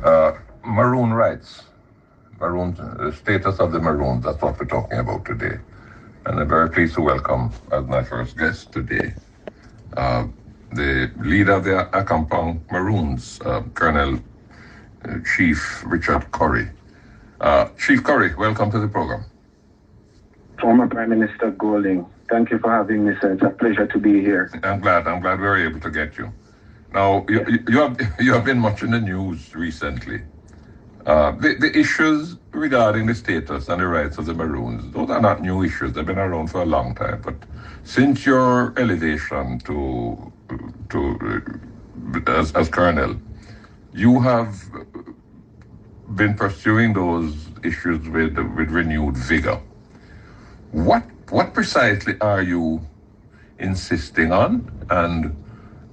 Maroon rights, Maroon, the status of the Maroons, that's what we're talking about today. And I'm very pleased to welcome as my first guest today the leader of the Akampong Maroons, Colonel Chief Richard Currie. Chief Currie, welcome to the program. Former Prime Minister Golding, thank you for having me, sir. It's a pleasure to be here. I'm glad we were able to get you. Now, you have been much in the news recently. The issues regarding the status and the rights of the Maroons, those are not new issues. They've been around for a long time. But since your elevation as colonel, you have been pursuing those issues with renewed vigor. What precisely are you insisting on,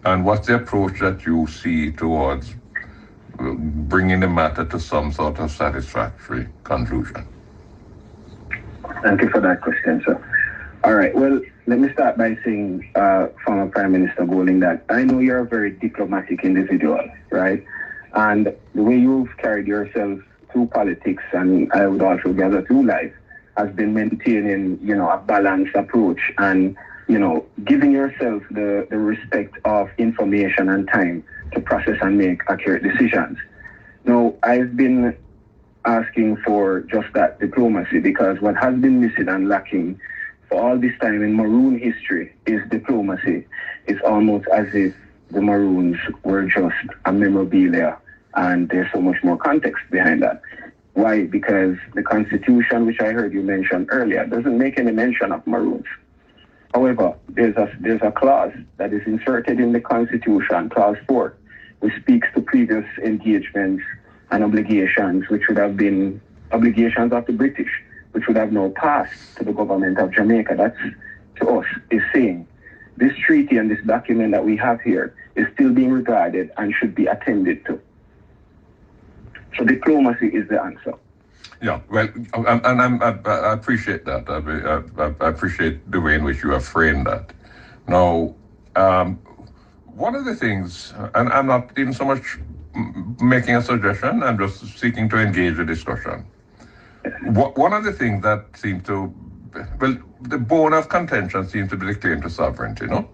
and what's the approach that you see towards bringing the matter to some sort of satisfactory conclusion? Thank you for that question, sir. All right, well, let me start by saying, former Prime Minister Golding, that I know you're a very diplomatic individual, right? And the way you've carried yourself through politics, and I would also gather through life, has been maintaining, a balanced approach and, giving yourself the respect of information and time to process and make accurate decisions. Now, I've been asking for just that diplomacy, because what has been missing and lacking for all this time in Maroon history is diplomacy. It's almost as if the Maroons were just a memorabilia, and there's so much more context behind that. Why? Because the Constitution, which I heard you mention earlier, doesn't make any mention of Maroons. However, there's a clause that is inserted in the Constitution, Clause 4, which speaks to previous engagements and obligations, which would have been obligations of the British, which would have now passed to the government of Jamaica. That's, to us, is saying this treaty and this document that we have here is still being regarded and should be attended to. So diplomacy is the answer. Yeah, well, I appreciate that. I appreciate the way in which you have framed that. Now, one of the things, and I'm not even so much making a suggestion, I'm just seeking to engage the discussion. One of the things that seemed to, the bone of contention seems to be the claim to sovereignty, no?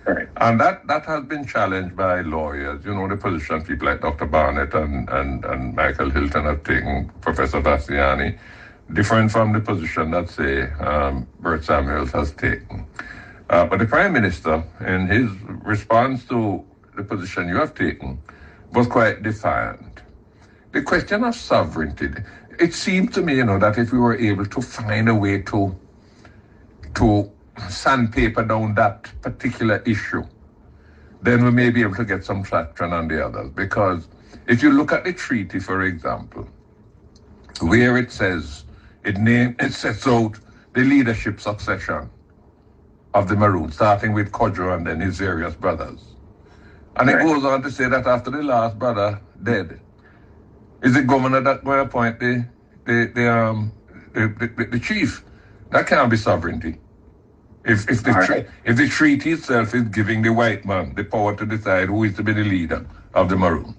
Right. And that has been challenged by lawyers. The position people like Dr. Barnett and Michael Hilton have taken, Professor Bastiani, different from the position that, say, Bert Samuels has taken. But the Prime Minister, in his response to the position you have taken, was quite defiant. The question of sovereignty, it seemed to me, that if we were able to find a way to sandpaper down that particular issue, then we may be able to get some traction on the others. Because if you look at the treaty, for example, where it says, it sets out the leadership succession of the Maroons, starting with Kodjo and then his various brothers. And it goes on to say that after the last brother dead, is the governor that going to appoint the chief? That can't be sovereignty. If the treaty itself is giving the white man the power to decide who is to be the leader of the Maroon.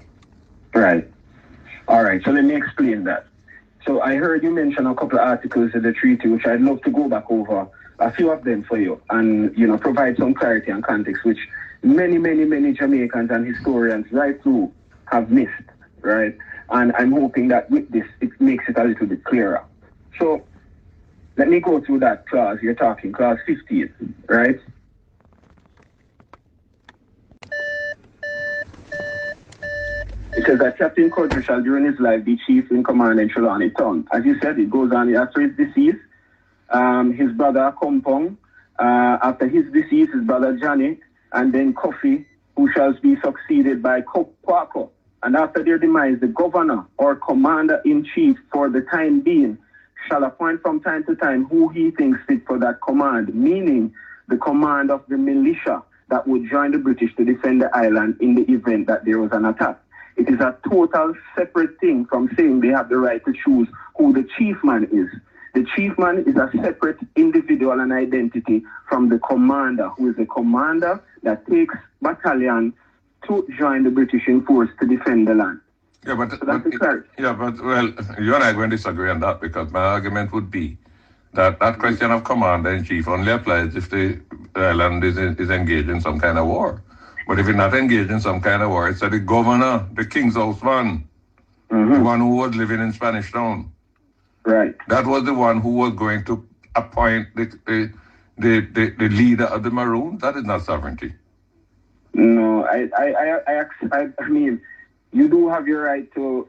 Right. All right. So let me explain that. So I heard you mention a couple of articles of the treaty, which I'd love to go back over a few of them for you and, provide some clarity and context, which many Jamaicans and historians right through have missed, right? And I'm hoping that with this, it makes it a little bit clearer. So let me go through that clause you're talking, clause 15, right? It says that Captain Kodjo shall during his life be chief in command in Trelawney Town. As you said, it goes on after his decease. His brother Kompong, after his decease, his brother Johnny, and then Kofi, who shall be succeeded by Kwako. And after their demise, the governor or commander-in-chief for the time being shall appoint from time to time who he thinks fit for that command, meaning the command of the militia that would join the British to defend the island in the event that there was an attack. It is a total separate thing from saying they have the right to choose who the chief man is. The chief man is a separate individual and identity from the commander, who is a commander that takes battalion to join the British in force to defend the land. Yeah, but, So that's the clarity. yeah, but well, you and I are going to disagree on that because my argument would be that that question of commander in chief only applies if the island is engaged in some kind of war. But if it's not engaged in some kind of war, it's the governor, the king's house man, the one who was living in Spanish Town. Right. That was the one who was going to appoint the leader of the Maroon. That is not sovereignty. No, I mean, you do have your right to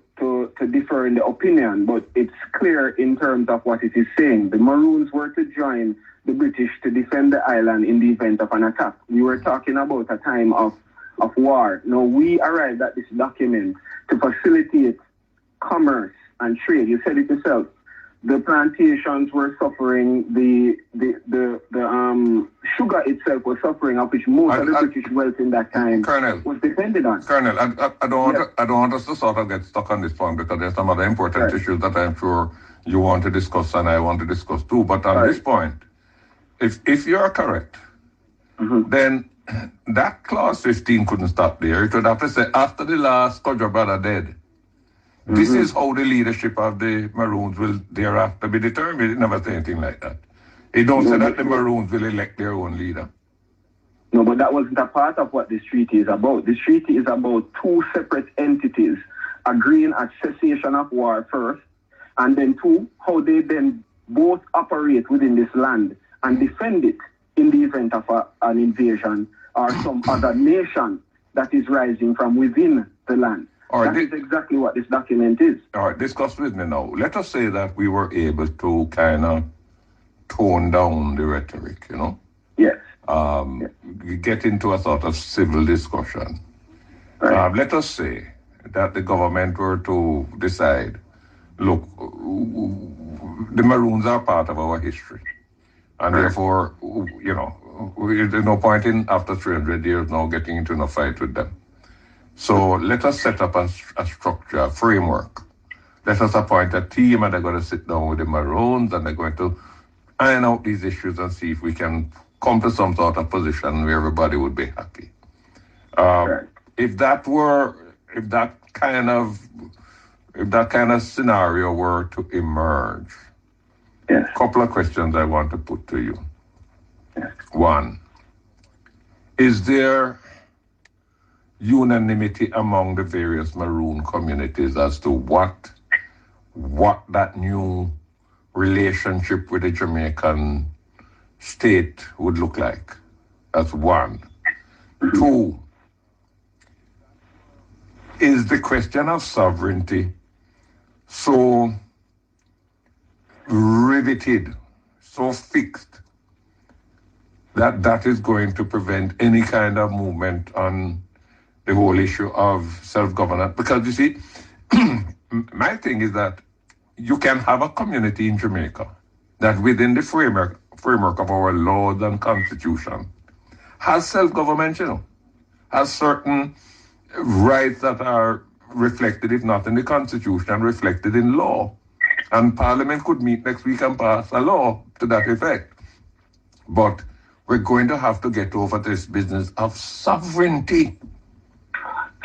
differ in the opinion, but it's clear in terms of what it is saying. The Maroons were to join the British to defend the island in the event of an attack. We were talking about a time of war. Now, we arrived at this document to facilitate commerce and trade. You said it yourself. The plantations were suffering. The sugar itself was suffering, of which most of the British wealth in that time was depended on. Colonel, I don't want us to sort of get stuck on this point because there's some other important issues that I'm sure you want to discuss and I want to discuss too. But on this point, if you are correct, then that clause 15 couldn't stop there. It would have to say after the last Kodjo brother dead. This is how the leadership of the Maroons will thereafter be determined. It never say anything like that. It don't say that the Maroons will elect their own leader. No, but that wasn't a part of what this treaty is about. This treaty is about two separate entities agreeing at cessation of war first, and then two, how they then both operate within this land and defend it in the event of an invasion or some other nation that is rising from within the land. That is exactly what this document is. All right, discuss with me now. Let us say that we were able to kind of tone down the rhetoric, you know? Yes. Get into a sort of civil discussion. Right. Let us say that the government were to decide, look, the Maroons are part of our history. And therefore, you know, there's no point in, after 300 years now, getting into a fight with them. So let us set up a structure, a framework. Let us appoint a team and they're going to sit down with the Maroons and they're going to iron out these issues and see if we can come to some sort of position where everybody would be happy. If that kind of scenario were to emerge, a couple of questions I want to put to you. One, is there unanimity among the various Maroon communities as to what that new relationship with the Jamaican state would look like? That's one. Two, is the question of sovereignty so riveted, so fixed, that is going to prevent any kind of movement on the whole issue of self-governance? Because you see, my thing is that you can have a community in Jamaica that within the framework of our laws and constitution has self-government, you know, has certain rights that are reflected, if not in the constitution, reflected in law. And Parliament could meet next week and pass a law to that effect. But we're going to have to get over this business of sovereignty.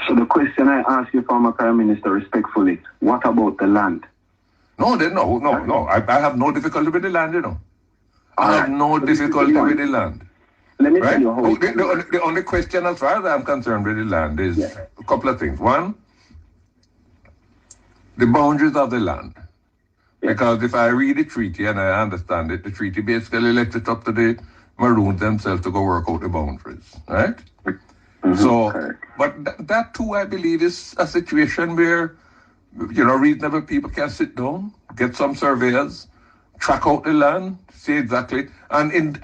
So the question I ask you, former Prime Minister, respectfully, what about the land? No. I have no difficulty with the land, you know. I have no difficulty with the land. Let me tell you how the only question as far as I'm concerned with the land is a couple of things. One, the boundaries of the land. Because if I read the treaty and I understand it, the treaty basically left it up to the Maroons themselves to go work out the boundaries, right? But that too, I believe, is a situation where, you know, reasonable people can sit down, get some surveyors, track out the land, see exactly. And in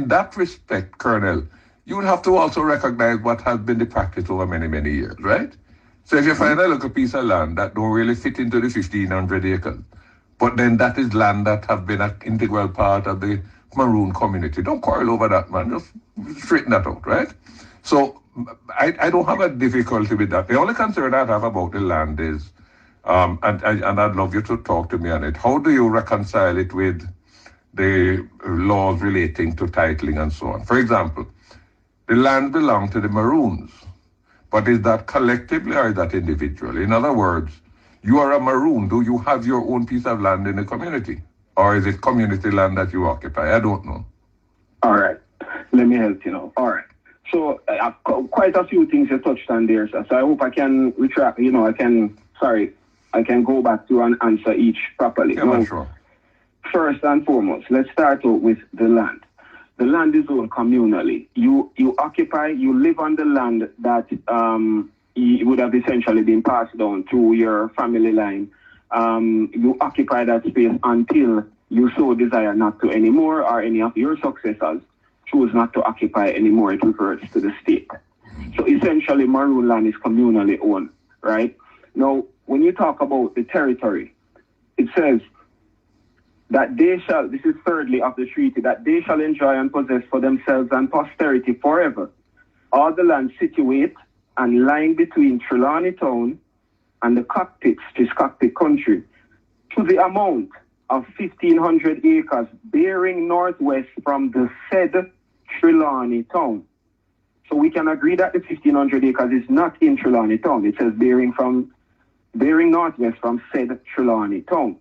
that respect, Colonel, you would have to also recognize what has been the practice over many, many years, right? So if you find a little piece of land that don't really fit into the 1,500 acres, but then that is land that have been an integral part of the Maroon community, don't quarrel over that, man. Just straighten that out, right? So I don't have a difficulty with that. The only concern I have about the land is, and I'd love you to talk to me on it, how do you reconcile it with the laws relating to titling and so on? For example, the land belonged to the Maroons, But is that collectively or is that individually? In other words, you are a Maroon. Do you have your own piece of land in the community? Or is it community land that you occupy? I don't know. All right. Let me help you now. All right. So quite a few things you touched on there, sir. So I hope I can retract, I can go back to and answer each properly. Yeah, now, sure. First and foremost, let's start out with the land. The land is owned communally. You live on the land that would have essentially been passed down through your family line. You occupy that space until you so desire not to anymore, or any of your successors choose not to occupy anymore. It reverts to the state. So essentially, Maroon land is communally owned, right? Now, when you talk about the territory, it says that they shall, this is thirdly of the treaty, that they shall enjoy and possess for themselves and posterity forever all the land situate and lying between Trelawney Town and the cockpits, this cockpit country, to the amount of 1,500 acres bearing northwest from the said Trelawney Town. So we can agree that the 1,500 acres is not in Trelawney Town. It says bearing northwest from said Trelawney Town.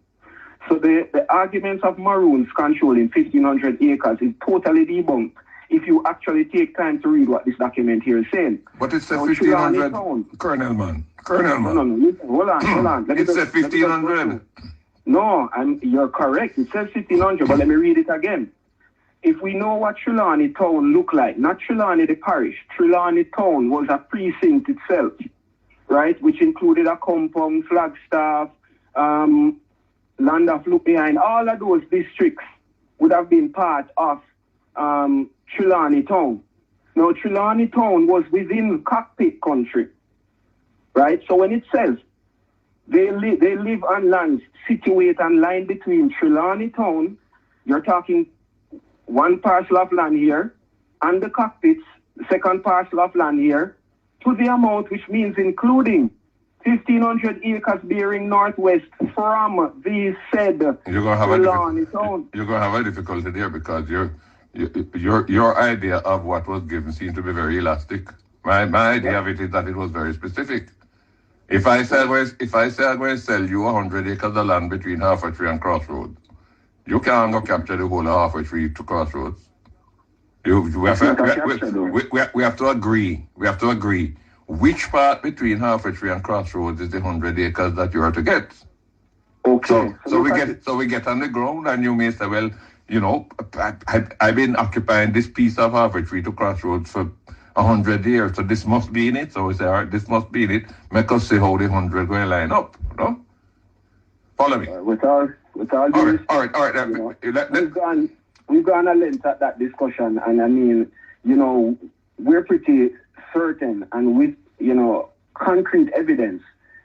So the arguments of Maroons controlling 1,500 acres is totally debunked if you actually take time to read what this document here is saying. But it says 1,500, Colonel man. No, listen, hold on. It says 1,500. No, you're correct. It says 1,500, but let me read it again. If we know what Trelawney Town looked like, not Trelawney the parish, Trelawney Town was a precinct itself, right, which included a compound, Flagstaff, Land of Look Behind, all of those districts would have been part of Trelawney Town. Now, Trelawney Town was within cockpit country, right? So when it says they live on lands situate and lying between Trelawney Town, you're talking one parcel of land here, and the cockpits, second parcel of land here, to the amount, which means including 1,500 acres bearing northwest from the said Trelawney Town. You're going to have a difficulty there because your idea of what was given seemed to be very elastic. My idea of it is that it was very specific. If I say I'm going to sell you 100 acres of land between Halfway Tree and Crossroads, you can't go capture the whole of Halfway Tree to Crossroads. We have to agree. We have to agree. Which part between Halfway Tree and Crossroads is the 100 acres that you are to get? Okay. So we get on the ground, and you may say, well, I've been occupying this piece of Halfway Tree to Crossroads for 100 years, so this must be in it. So we say, all right, this must be in it. Make us see how the 100 going to line up. No? Follow me. With all right. We've gone a length at that discussion, and I mean, we're pretty certain and with, concrete evidence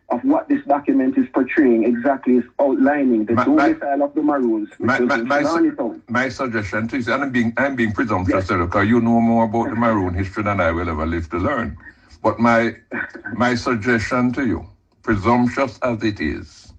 of what this document is portraying exactly is outlining the domicile of the Maroons. My suggestion to you, and I'm being presumptuous, yes, because you know more about the Maroon history than I will ever live to learn. But my suggestion to you, presumptuous as it is,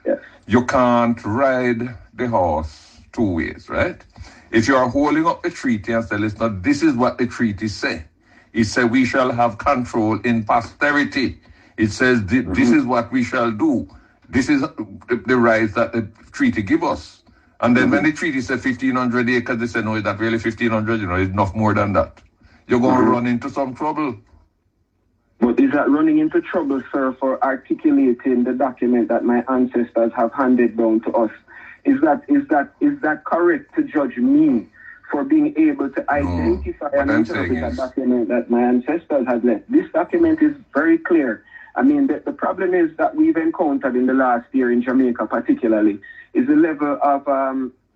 yes, you can't ride the horse two ways, right? If you are holding up the treaty and say, listen, this is what the treaty say. It says we shall have control in posterity. It says this is what we shall do. This is the rights that the treaty give us. And then when the treaty says 1,500 acres, they say, no, is that really 1,500? It's enough more than that. You're going to run into some trouble. But is that running into trouble, sir, for articulating the document that my ancestors have handed down to us? Is that correct to judge me for being able to identify and interpret a document that my ancestors had left? This document is very clear. I mean, the problem is that we've encountered in the last year in Jamaica particularly is the level of,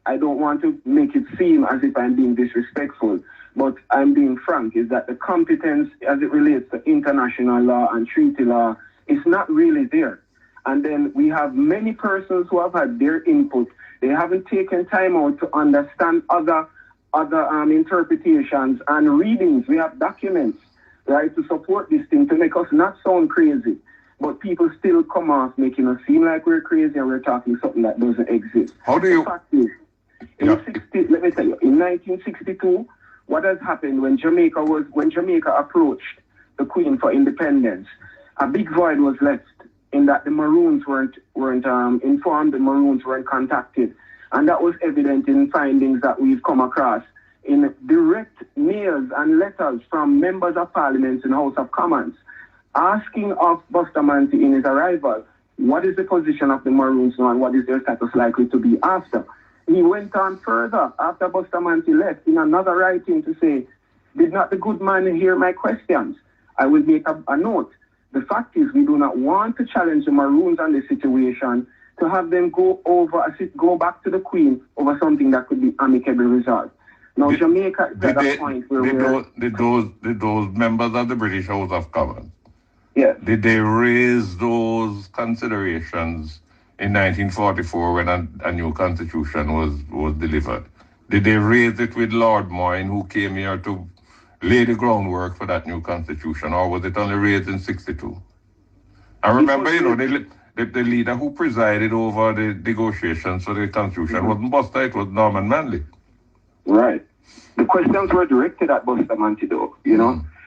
I don't want to make it seem as if I'm being disrespectful, but I'm being frank, is that the competence as it relates to international law and treaty law is not really there. And then we have many persons who have had their input. They haven't taken time out to understand other interpretations and readings. We have documents, right, to support this thing, to make us not sound crazy. But people still come off making us seem like we're crazy and we're talking something that doesn't exist. How do you... The fact is, let me tell you, in 1962, what has happened when Jamaica approached the Queen for independence, a big void was left in that the Maroons weren't informed, the Maroons weren't contacted. And that was evident in findings that we've come across in direct mails and letters from members of Parliament in the House of Commons, asking of Bustamante in his arrival, what is the position of the Maroons now and what is their status likely to be after? He went on further after Bustamante left in another writing to say, did not the good man hear my questions? I will make a note. The fact is we do not want to challenge the Maroons on this situation to have them go back to the Queen over something that could be amicably resolved. Now, Jamaica is at a point where did those members of the British House of Commons, yes, did they raise those considerations in 1944 when a new constitution was delivered? Did they raise it with Lord Moyne, who came here to lay the groundwork for that new constitution, or was it only raised in 62? I remember, the leader who presided over the negotiations for the constitution wasn't Buster, it was Norman Manley. Right. The questions were directed at Bustamante, though,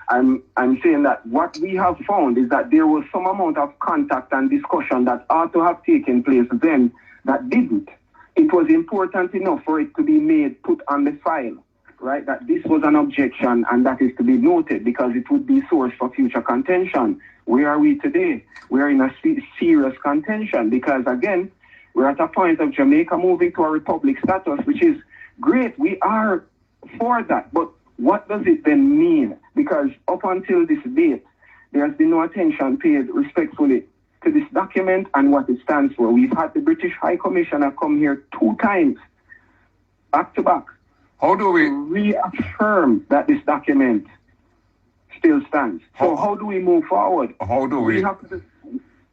I'm saying that what we have found is that there was some amount of contact and discussion that ought to have taken place then that didn't. It was important enough for it to be put on the file, right, that this was an objection and that is to be noted because it would be source for future contention. Where are we today? We're in a serious contention because, again, we're at a point of Jamaica moving to a republic status, which is great. We are for that. But what does it then mean? Because up until this date, there has been no attention paid respectfully to this document and what it stands for. We've had the British High Commissioner come here 2 times, back to back. How do we reaffirm that this document still stands? So how do we move forward? How do we have to,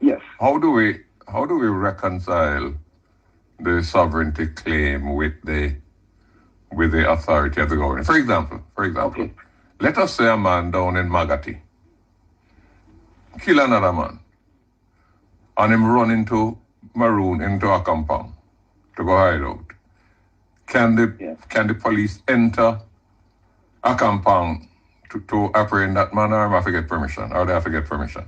yes. How do we reconcile the sovereignty claim with the authority of the government? For example, Okay. Let us say a man down in Magati kill another man and him run into Maroon into a compound to go hide out. Can the police enter a compound to apprehend that man, or have to get permission? Or they have to get permission?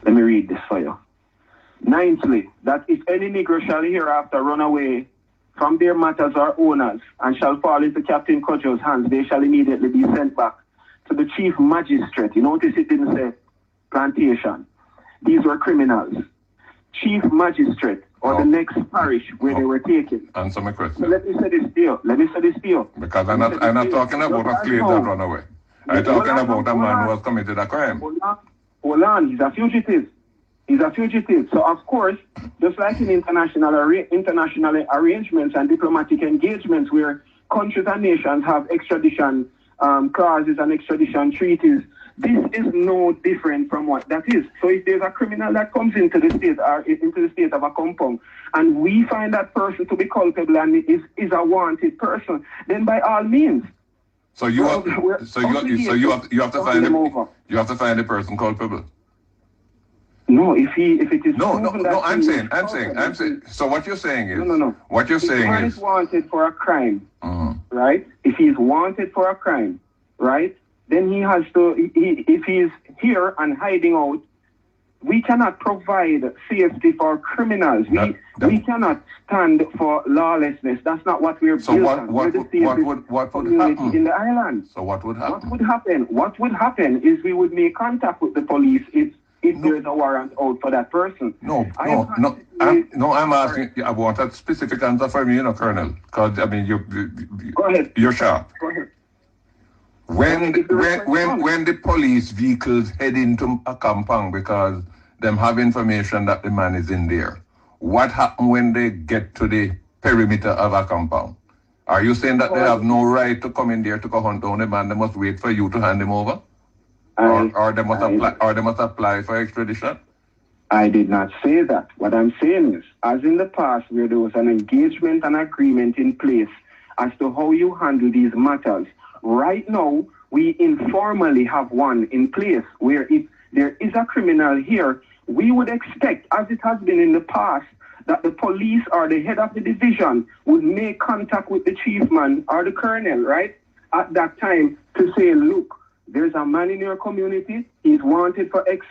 Let me read this for you. Ninthly, that if any Negro shall hereafter run away from their matters or owners, and shall fall into Captain Cudjoe's hands, they shall immediately be sent back to the chief magistrate. You notice it didn't say plantation. These were criminals. Chief magistrate, or the next parish where they were taken. Answer my question. So let me say this to you. Because I'm not talking about a slave that run away. I'm talking about a man who has committed a crime. Hold on, he's a fugitive. So, of course, just like in international arrangements and diplomatic engagements where countries and nations have extradition clauses and extradition treaties, this is no different from what that is. So if there's a criminal that comes into the state or into the state of a compound and we find that person to be culpable and is a wanted person, then by all means. So you have to find the person culpable. No, if it is no. I'm saying. So what you're saying is What you're saying is, if he is wanted for a crime, right? If he's wanted for a crime, right? Then he has to. If he is here and hiding out, we cannot provide safety for criminals. We cannot stand for lawlessness. That's not what we're built on. What would happen in the island? So what would happen? What would happen is we would make contact with the police if there's a warrant out for that person. I'm asking. I want a specific answer from you, Colonel. Because Go ahead. You're sharp. Go ahead. When the police vehicles head into a compound because them have information that the man is in there, what happens when they get to the perimeter of a compound? Are you saying that they have no right to come in there to go hunt down the man? They must wait for you to hand him over, or they must apply for extradition? I did not say that. What I'm saying is, as in the past, where there was an engagement and agreement in place as to how you handle these matters. Right now, we informally have one in place where if there is a criminal here, we would expect, as it has been in the past, that the police or the head of the division would make contact with the chief man or the colonel, right, at that time to say, look, there's a man in your community, he's wanted for X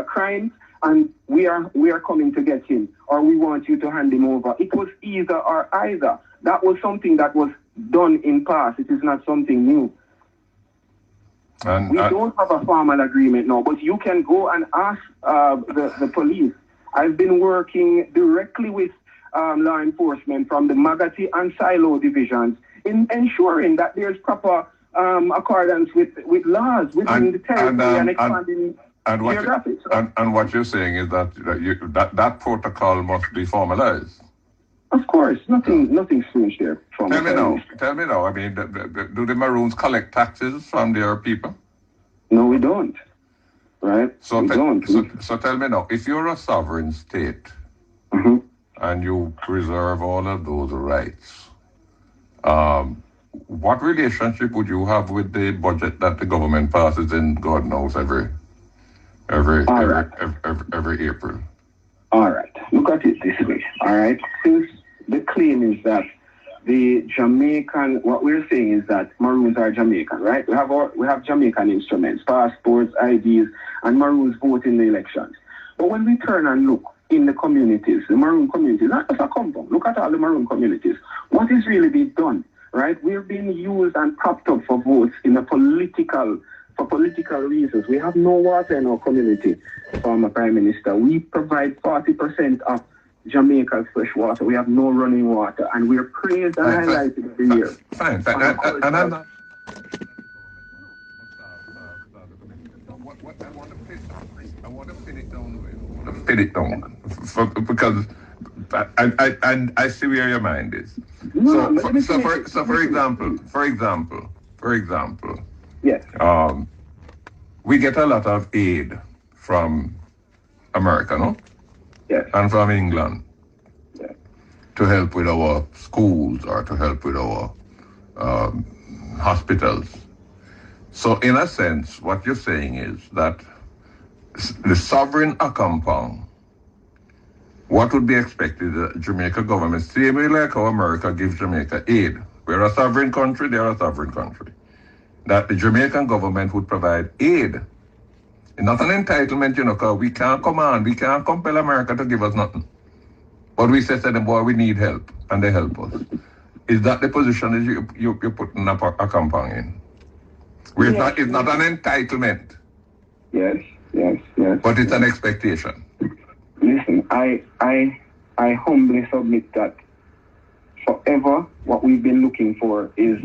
crimes, and we are coming to get him, or we want you to hand him over. It was either or either. That was something that was done in past. It is not something new. We don't have a formal agreement now, but you can go and ask the police. I've been working directly with law enforcement from the Magati and Silo divisions in ensuring that there's proper accordance with laws within the territory and expanding geographic. And what you're saying is that that protocol must be formalized. Of course, nothing strange there. Tell me now. I mean, do the Maroons collect taxes from their people? No, we don't. Right? So tell me now, if you're a sovereign state and you preserve all of those rights, what relationship would you have with the budget that the government passes in, God knows, every April? All right. Look at it this way. All right. Since the claim is that the Jamaican, what we're saying is that Maroons are Jamaican, right? We have Jamaican instruments, passports, IDs, and Maroons vote in the elections. But when we turn and look in the communities, the Maroon communities, not just a compound, look at all the Maroon communities. What is really being done, right? We're being used and propped up for votes for political reasons. We have no water in our community, former Prime Minister. We provide 40% of Jamaica's fresh water. We have no running water, and we're praised and highlighted every year. Fine. And I'm not... I want to pin it down. Because I see where your mind is. For example. Yes. We get a lot of aid from America, no? Yes. And from England. Yes. To help with our schools or to help with our hospitals. So in a sense, what you're saying is that the sovereign compound, what would be expected the Jamaica government, same way like how America gives Jamaica aid. We're a sovereign country, they're a sovereign country. That the Jamaican government would provide aid. Not an entitlement, because we can't compel America to give us nothing. But we say to them, boy, we need help, and they help us. Is that the position you're putting up a compound in? Yes. It's not an entitlement. Yes. But it's an expectation. Listen, I humbly submit that forever what we've been looking for is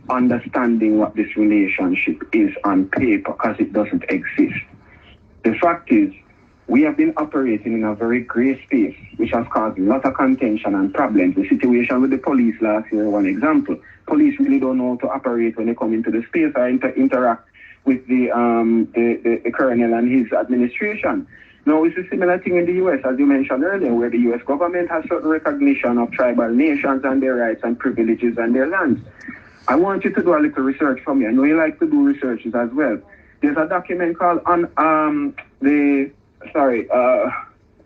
understanding what this relationship is on paper, because it doesn't exist. The fact is, we have been operating in a very grey space, which has caused a lot of contention and problems. The situation with the police last year, one example. Police really don't know how to operate when they come into the space or interact with the colonel and his administration. Now, it's a similar thing in the U.S., as you mentioned earlier, where the U.S. government has certain recognition of tribal nations and their rights and privileges and their lands. I want you to do a little research for me. I know you like to do researches as well. There's a document called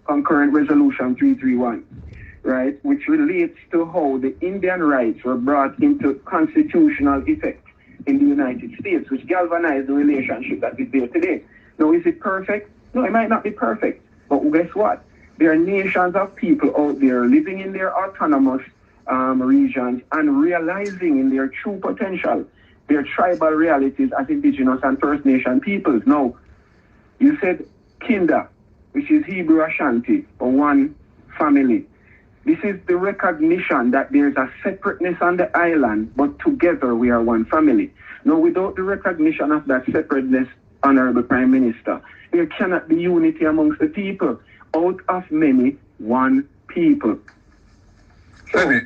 Concurrent Resolution 331, right, which relates to how the Indian rights were brought into constitutional effect in the United States, which galvanized the relationship that is there today. Now, is it perfect? No, it might not be perfect. But guess what? There are nations of people out there living in their autonomous regions and realizing in their true potential, their tribal realities as indigenous and First Nation peoples. Now, you said Kinda, which is Hebrew Ashanti, or one family. This is the recognition that there's a separateness on the island, but together we are one family. Now, without the recognition of that separateness, Honorable Prime Minister, there cannot be unity amongst the people. Out of many, one people. Sammy,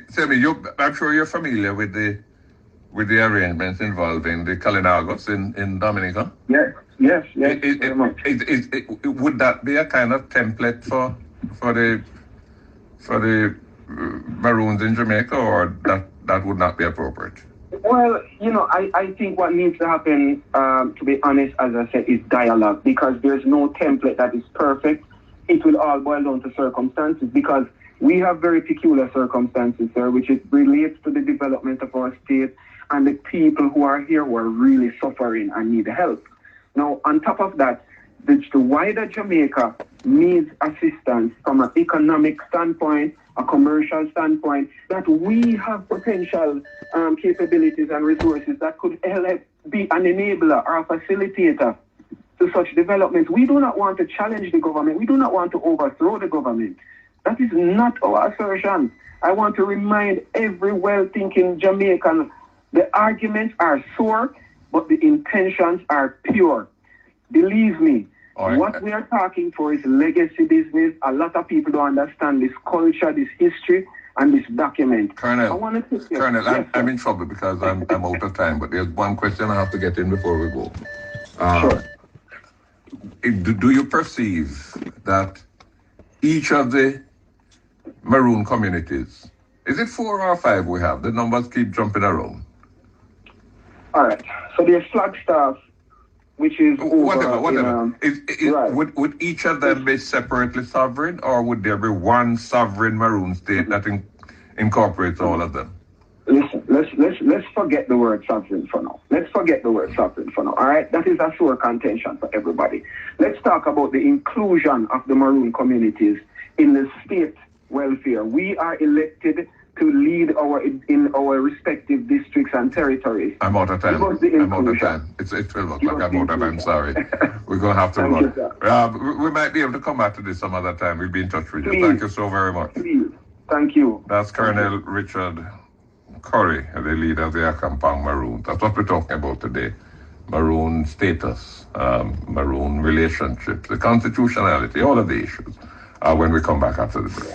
I'm sure you're familiar with the arrangements involving the Kalinagos in Dominica. Yes, very much. Would that be a kind of template for the Maroons in Jamaica, or that would not be appropriate? Well, I think what needs to happen, to be honest, as I said, is dialogue, because there's no template that is perfect. It will all boil down to circumstances, because we have very peculiar circumstances, sir, which it relates to the development of our state and the people who are here who are really suffering and need help. Now, on top of that, the wider Jamaica needs assistance from an economic standpoint, a commercial standpoint, that we have potential capabilities and resources that could help be an enabler or a facilitator to such developments. We do not want to challenge the government. We do not want to overthrow the government. That is not our assertion. I want to remind every well-thinking Jamaican, the arguments are sore, but the intentions are pure. Believe me, what we are talking for is legacy business. A lot of people don't understand this culture, this history, and this document. Colonel, I'm in trouble because I'm out of time, but there's one question I have to get in before we go. Sure. Do you perceive that each of the Maroon communities, is it 4 or 5 we have? The numbers keep jumping around. All right. So there's Flagstaff, which is whatever. Right. Would each of them be separately sovereign, or would there be one sovereign Maroon state that incorporates all of them? Listen, let's forget the word sovereign for now. All right, that is a sore contention for everybody. Let's talk about the inclusion of the Maroon communities in the state welfare. We are elected to lead in our respective districts and territories. I'm out of time. It's 12 o'clock. I'm out of time. Sorry. We're going to have to run. We might be able to come back to this some other time. We'll be in touch with you. Thank you so very much. Please. Thank you. That's Colonel Richard Currie, the leader of the Akampang Maroon. That's what we're talking about today. Maroon status, Maroon relationships, the constitutionality, all of the issues when we come back after the break.